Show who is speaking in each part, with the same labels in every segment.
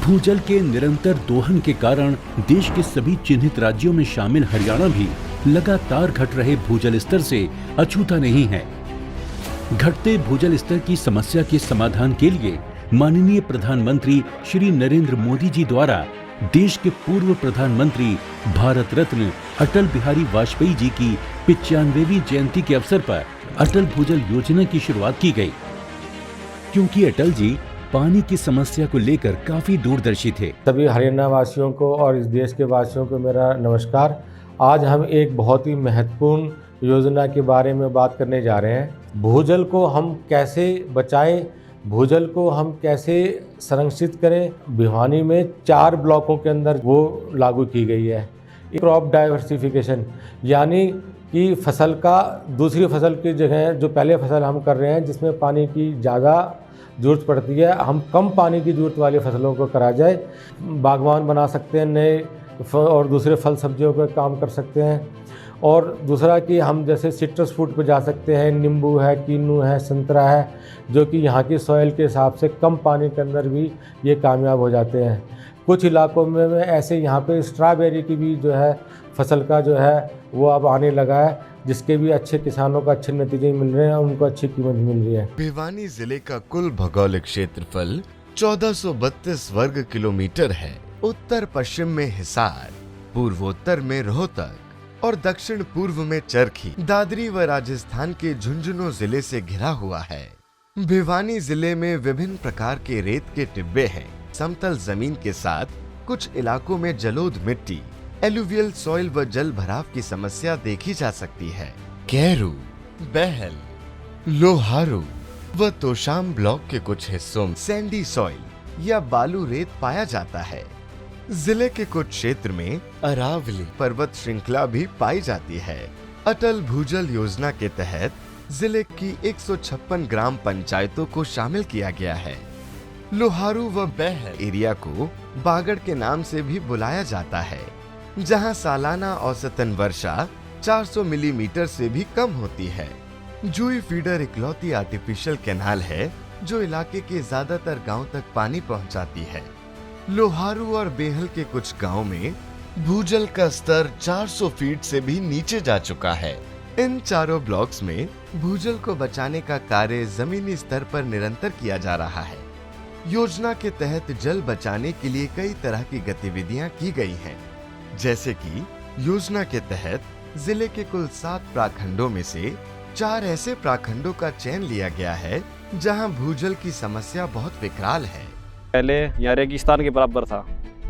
Speaker 1: भूजल के निरंतर दोहन के कारण देश के सभी चिन्हित राज्यों में शामिल हरियाणा भी लगातार घट रहे भूजल स्तर से अछूता नहीं है। घटते भूजल स्तर की समस्या के समाधान के लिए माननीय प्रधानमंत्री श्री नरेंद्र मोदी जी द्वारा देश के पूर्व प्रधानमंत्री भारत रत्न अटल बिहारी वाजपेयी जी की 95वीं जयंती के अवसर पर अटल भूजल योजना की शुरुआत की गई, क्योंकि अटल जी पानी की समस्या को लेकर काफी दूरदर्शी थे।
Speaker 2: सभी हरियाणा वासियों को और इस देश के वासियों को मेरा नमस्कार। आज हम एक बहुत ही महत्वपूर्ण योजना के बारे में बात करने जा रहे हैं। भूजल को हम कैसे बचाएं, भूजल को हम कैसे संरक्षित करें। भिवानी में 4 ब्लॉकों के अंदर वो लागू की गई है। क्रॉप डाइवर्सिफिकेशन यानी कि फसल का दूसरी फसल की जगह जो पहले फसल हम कर रहे हैं जिसमें पानी की ज़्यादा ज़रूरत पड़ती है, हम कम पानी की ज़रूरत वाली फसलों को करा जाए। बागवान बना सकते हैं, नए और दूसरे फल सब्जियों पर काम कर सकते हैं। और दूसरा कि हम जैसे सिट्रस फ्रूट पे जा सकते हैं, नींबू है, कीनू है, संतरा है, जो कि यहाँ की सॉइल के हिसाब से कम पानी के अंदर भी ये कामयाब हो जाते हैं। कुछ इलाकों में ऐसे यहाँ पे स्ट्रॉबेरी की भी जो है फसल का जो है वो अब आने लगा है, जिसके भी अच्छे किसानों को अच्छे नतीजे मिल रहे हैं, उनको अच्छी कीमत मिल रही है।
Speaker 3: भिवानी जिले का कुल भौगोलिक क्षेत्रफल 1432 वर्ग किलोमीटर है। उत्तर पश्चिम में हिसार, पूर्वोत्तर में रोहतक और दक्षिण पूर्व में चरखी, दादरी व राजस्थान के झुंझुनू जिले से घिरा हुआ है। भिवानी जिले में विभिन्न प्रकार के रेत के टिब्बे हैं। समतल जमीन के साथ कुछ इलाकों में जलोढ़ मिट्टी, एलुवियल सॉइल व जल भराव की समस्या देखी जा सकती है। कैरू, बहल, लोहारू व तोशाम ब्लॉक के कुछ हिस्सों में सैंडी सॉइल या बालू रेत पाया जाता है। जिले के कुछ क्षेत्र में अरावली पर्वत श्रृंखला भी पाई जाती है। अटल भूजल योजना के तहत जिले की 156 ग्राम पंचायतों को शामिल किया गया है। लोहारू व बहल एरिया को बागड़ के नाम से भी बुलाया जाता है, जहां सालाना औसतन वर्षा 400 मिलीमीटर से भी कम होती है। जूई फीडर इकलौती आर्टिफिशियल कैनाल है जो इलाके के ज्यादातर गांव तक पानी पहुंचाती है। लोहारू और बेहल के कुछ गांव में भूजल का स्तर 400 फीट से भी नीचे जा चुका है। इन चारों ब्लॉक्स में भूजल को बचाने का कार्य जमीनी स्तर पर निरंतर किया जा रहा है। योजना के तहत जल बचाने के लिए कई तरह की गतिविधियां की गई हैं, जैसे कि योजना के तहत जिले के कुल 7 प्रखंडों में से 4 ऐसे प्रखंडों का चयन लिया गया है जहां भूजल की समस्या बहुत विकराल है।
Speaker 4: पहले यहाँ रेगिस्तान के बराबर था,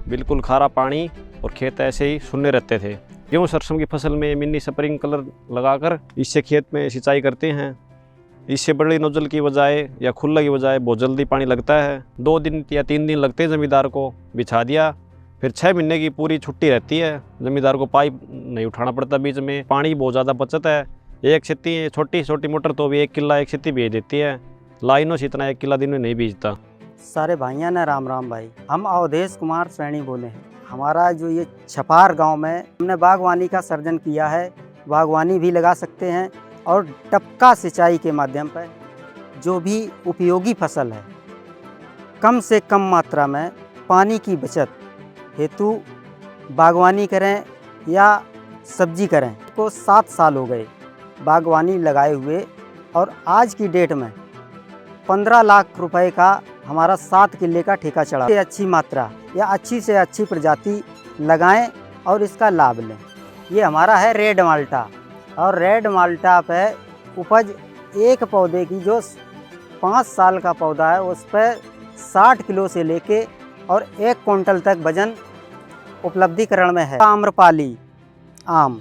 Speaker 4: बिल्कुल खारा पानी और खेत ऐसे ही सुन्ने रहते थे। गेहूँ सरसों की फसल में मिनी स्प्रिंकलर लगाकर इससे खेत में सिंचाई करते हैं। इससे बड़ी नोजल की बजाय या खुला की बजाय बहुत जल्दी पानी लगता है। 2 दिन या 3 दिन लगते हैं जमींदार को, बिछा दिया, फिर 6 महीने की पूरी छुट्टी रहती है। जमींदार को पाइप नहीं उठाना पड़ता, बीच में पानी बहुत ज़्यादा बचत है। एक खेती छोटी छोटी मोटर तो भी 1 किला एक खेती भेज देती है, लाइनों से इतना 1 किला दिन में नहीं बीजता।
Speaker 5: सारे भाइयों ने राम राम भाई। हम अवधेश कुमार सैनी बोले हैं। हमारा जो ये छपार गांव में हमने बागवानी का सर्जन किया है। बागवानी भी लगा सकते हैं और टपका सिंचाई के माध्यम पर जो भी उपयोगी फसल है कम से कम मात्रा में पानी की बचत हेतु बागवानी करें या सब्जी करें। को 7 साल हो गए बागवानी लगाए हुए और आज की डेट में 15 लाख रुपए का हमारा 7 किले का ठेका चढ़ा। अच्छी मात्रा या अच्छी से अच्छी प्रजाति लगाएं और इसका लाभ लें। ये हमारा है रेड माल्टा, और रेड माल्टा पे उपज एक पौधे की जो 5 साल का पौधा है उस पर 60 किलो से लेके और 1 क्विंटल तक वजन उपलब्धिकरण में है। आम्रपाली आम,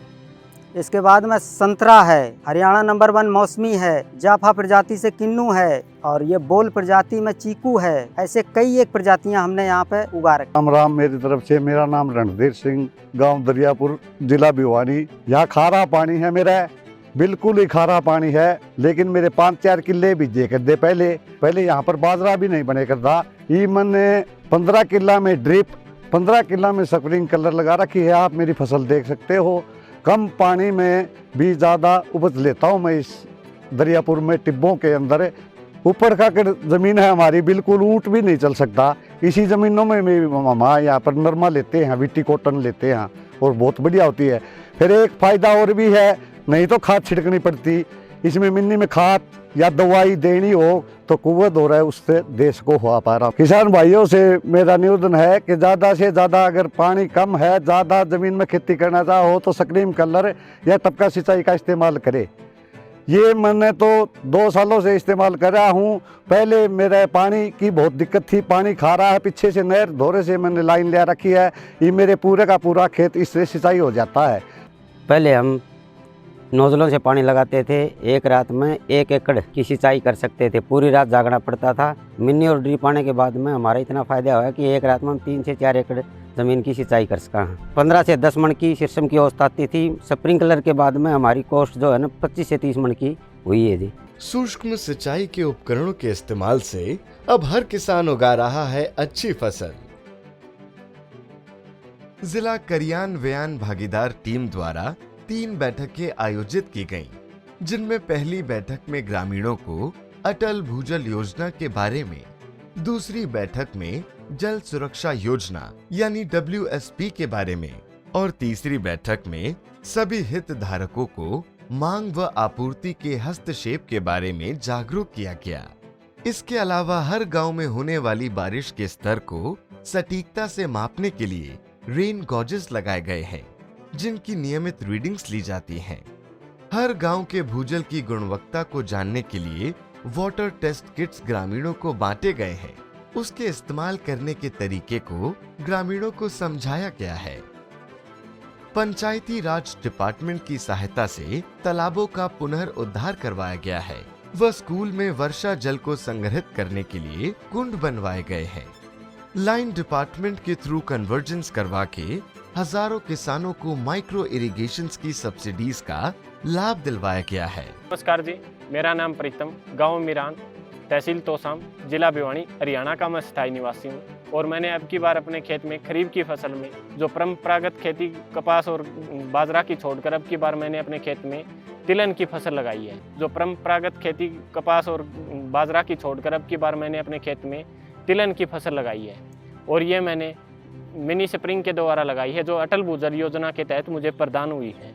Speaker 5: इसके बाद में संतरा है, हरियाणा नंबर 1 मौसमी है, जाफा प्रजाति से किन्नू है, और ये बोल प्रजाति में चीकू है। ऐसे कई एक प्रजातियां हमने यहाँ पे उगा रखी।
Speaker 6: राम राम मेरी तरफ से। मेरा नाम रणधीर सिंह, गांव दरियापुर, जिला भिवानी। यहाँ खारा पानी है मेरा, बिल्कुल ही खारा पानी है, लेकिन मेरे 5-4 किले बीजे कर दे। पहले यहाँ पर बाजरा भी नहीं बने करता। ये मैंने 15 किला में ड्रिप, 15 किला में स्प्रिंकलर लगा रखी है। आप मेरी फसल देख सकते हो। कम पानी में भी ज़्यादा उपज लेता हूँ मैं इस दरियापुर में। टिब्बों के अंदर ऊपर का ज़मीन है हमारी, बिल्कुल ऊँट भी नहीं चल सकता। इसी ज़मीनों में हमारे यहाँ पर नरमा लेते हैं, विटी कॉटन लेते हैं और बहुत बढ़िया होती है। फिर एक फ़ायदा और भी है, नहीं तो खाद छिड़कनी पड़ती, इसमें मिन्नी में खाद या दवाई देनी हो तो कुव्वत हो रहा है, उससे देश को हुआ पा रहा। किसान भाइयों से मेरा निवेदन है कि ज़्यादा से ज़्यादा अगर पानी कम है, ज़्यादा ज़मीन में खेती करना चाहो तो स्क्रीम कलर या टपका सिंचाई का इस्तेमाल करे। ये मैंने तो 2 सालों से इस्तेमाल कर रहा हूँ। पहले मेरे पानी की बहुत दिक्कत थी, पानी खा रहा है, पीछे से नहर धोरे से मैंने लाइन ले रखी है, ये मेरे पूरे का पूरा खेत इससे सिंचाई हो जाता है।
Speaker 5: पहले हम नोजलों से पानी लगाते थे, एक रात में 1 एकड़ की सिंचाई कर सकते थे, पूरी रात जागना पड़ता था। मिनी और ड्रिप आने के बाद में हमारा इतना फ़ायदा हुआ कि एक रात में हम 3 से 4 एकड़ ज़मीन की सिंचाई कर सका। 15 से 10 मन की सिस्टम की औसत आती थी। स्प्रिंकलर के बाद में हमारी कॉस्ट जो है ना 25 से 30 मन की हुई है जी।
Speaker 3: सूक्ष्म सिंचाई के उपकरणों के इस्तेमाल से अब हर किसान उगा रहा है अच्छी फसल। जिला कार्यान्वयन भागीदार टीम द्वारा 3 बैठकें आयोजित की गईं, जिनमें पहली बैठक में ग्रामीणों को अटल भूजल योजना के बारे में, दूसरी बैठक में जल सुरक्षा योजना यानी WSP के बारे में और तीसरी बैठक में सभी हितधारकों को मांग व आपूर्ति के हस्तक्षेप के बारे में जागरूक किया गया। इसके अलावा हर गांव में होने वाली बारिश के स्तर को सटीकता से मापने के लिए रेन गॉजेस लगाए गए हैं, जिनकी नियमित रीडिंग्स ली जाती हैं। हर गांव के भूजल की गुणवत्ता को जानने के लिए वाटर टेस्ट किट्स ग्रामीणों को बांटे गए हैं। उसके इस्तेमाल करने के तरीके को ग्रामीणों को समझाया गया है। पंचायती राज डिपार्टमेंट की सहायता से तालाबों का पुनर्उद्धार करवाया गया है व स्कूल में वर्षा जल को संग्रहित करने के लिए कुंड बनवाए गए हैं। लाइन डिपार्टमेंट के थ्रू कन्वर्जेंस करवा के हजारों किसानों को माइक्रो इरिगेशन की सब्सिडीज का लाभ दिलवाया गया है।
Speaker 7: नमस्कार जी, मेरा नाम प्रीतम, गांव मिरान, तहसील तोसाम, जिला भिवानी, हरियाणा का मैं स्थायी निवासी हूं। और मैंने अब की बार अपने खेत में खरीफ की फसल में जो परंपरागत खेती कपास और बाजरा की छोड़कर अब की बार मैंने अपने खेत में तिलहन की फसल लगाई है। जो परंपरागत खेती कपास और बाजरा की छोड़कर अब की बार मैंने अपने खेत में तिलहन की फसल लगाई है और ये मैंने मिनी स्प्रिंग के द्वारा लगाई है, जो अटल भूजल योजना के तहत मुझे प्रदान हुई है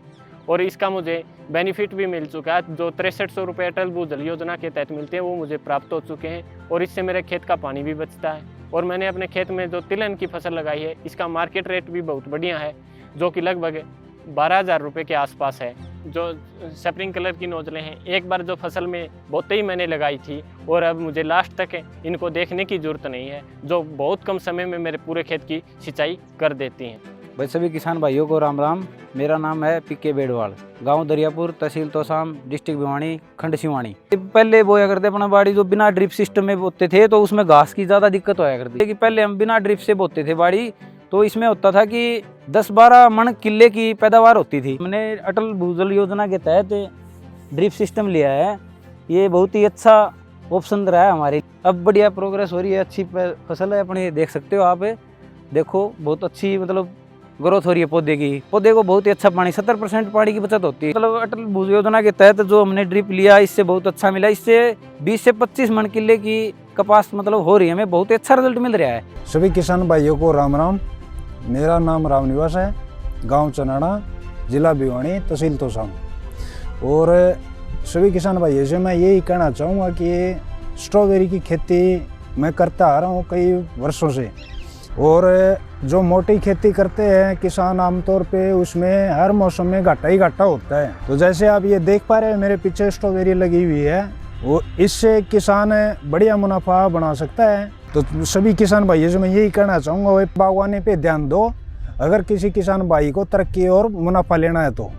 Speaker 7: और इसका मुझे बेनिफिट भी मिल चुका है। जो 6300 रुपये अटल भूजल योजना के तहत मिलते हैं वो मुझे प्राप्त हो चुके हैं और इससे मेरे खेत का पानी भी बचता है। और मैंने अपने खेत में जो तिलहन की फसल लगाई है इसका मार्केट रेट भी बहुत बढ़िया है, जो कि लगभग 12,000 रुपये के आसपास है। जो स्प्रिंग कलर की नोजलें हैं, एक बार जो फसल में बोते ही मैंने लगाई थी और अब मुझे लास्ट तक इनको देखने की ज़रूरत नहीं है, जो बहुत कम समय में मेरे पूरे खेत की सिंचाई कर देती हैं।
Speaker 8: भाई सभी किसान भाइयों को राम राम। मेरा नाम है PK बेड़वाल, गांव दरियापुर, तहसील तोसाम, डिस्ट्रिक्ट भिवानी, खंड सिवानी। पहले बोया करते अपना बाड़ी जो बिना ड्रिप सिस्टम में बोते थे तो उसमें घास की ज़्यादा दिक्कत होया करती थी। कि पहले हम बिना ड्रिप से बोते थे बाड़ी तो इसमें होता था कि 10-12 मन किले की पैदावार होती थी। हमने अटल भूजल योजना के तहत ड्रिप सिस्टम लिया है, ये बहुत ही अच्छा ऑप्शन रहा है हमारे। अब बढ़िया प्रोग्रेस हो रही है, अच्छी फसल है अपनी, देख सकते हो आप। देखो बहुत अच्छी मतलब ग्रोथ हो रही है पौधे को बहुत ही अच्छा पानी, 70% पानी की बचत होती है। मतलब अटल भूजल योजना के तहत जो हमने ड्रिप लिया इससे बहुत अच्छा मिला। इससे 20 से 25 मन किले की कपास मतलब हो रही है, हमें बहुत ही अच्छा रिजल्ट मिल रहा है।
Speaker 9: सभी किसान भाइयों को राम राम। मेरा नाम रामनिवास है, गांव चनाड़ा, जिला भिवानी, तहसील तोसाम। और सभी किसान भाइयों से मैं यही कहना चाहूँगा कि स्ट्रॉबेरी की खेती मैं करता आ रहा हूँ कई वर्षों से। और जो मोटी खेती करते हैं किसान आमतौर पे उसमें हर मौसम में घाटा ही घाटा होता है। तो जैसे आप ये देख पा रहे हैं मेरे पीछे स्ट्रॉबेरी लगी हुई है, वो इससे किसान बढ़िया मुनाफा बना सकता है। तो सभी किसान भाइयों से मैं यही कहना चाहूँगा वो बागवानी पे ध्यान दो, अगर किसी किसान भाई को तरक्की और मुनाफा लेना है तो।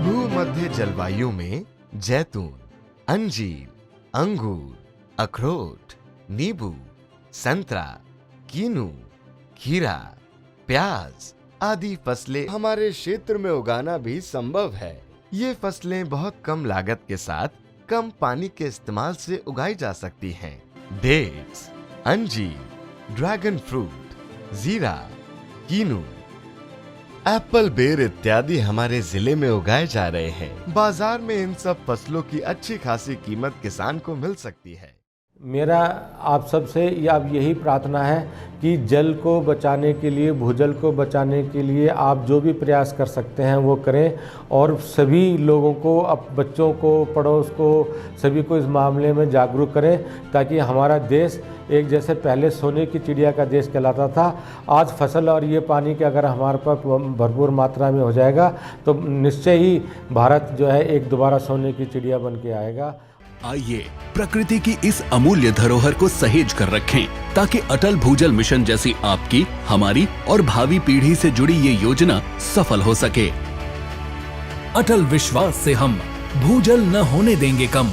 Speaker 3: भूमध्य जलवायु में जैतून, अंजीर, अंगूर, अखरोट, नींबू, संतरा, कीनू, खीरा, प्याज आदि फसलें हमारे क्षेत्र में उगाना भी संभव है। ये फसलें बहुत कम लागत के साथ कम पानी के इस्तेमाल से उगाई जा सकती हैं। डेट्स, अंजीर, ड्रैगन फ्रूट, जीरा, कीनू, एप्पल, बेर इत्यादि हमारे जिले में उगाए जा रहे हैं। बाजार में इन सब फसलों की अच्छी खासी कीमत किसान को मिल सकती है।
Speaker 2: मेरा आप सबसे अब यही प्रार्थना है कि जल को बचाने के लिए, भूजल को बचाने के लिए आप जो भी प्रयास कर सकते हैं वो करें, और सभी लोगों को, अब बच्चों को, पड़ोस को, सभी को इस मामले में जागरूक करें, ताकि हमारा देश एक जैसे पहले सोने की चिड़िया का देश कहलाता था, आज फसल और ये पानी के अगर हमारे पास भरपूर मात्रा में हो जाएगा तो निश्चय ही भारत जो है एक दोबारा सोने की चिड़िया बन के आएगा।
Speaker 1: आइए प्रकृति की इस अमूल्य धरोहर को सहेज कर रखें, ताकि अटल भूजल मिशन जैसी आपकी, हमारी और भावी पीढ़ी से जुड़ी ये योजना सफल हो सके। अटल विश्वास से हम भूजल न होने देंगे कम।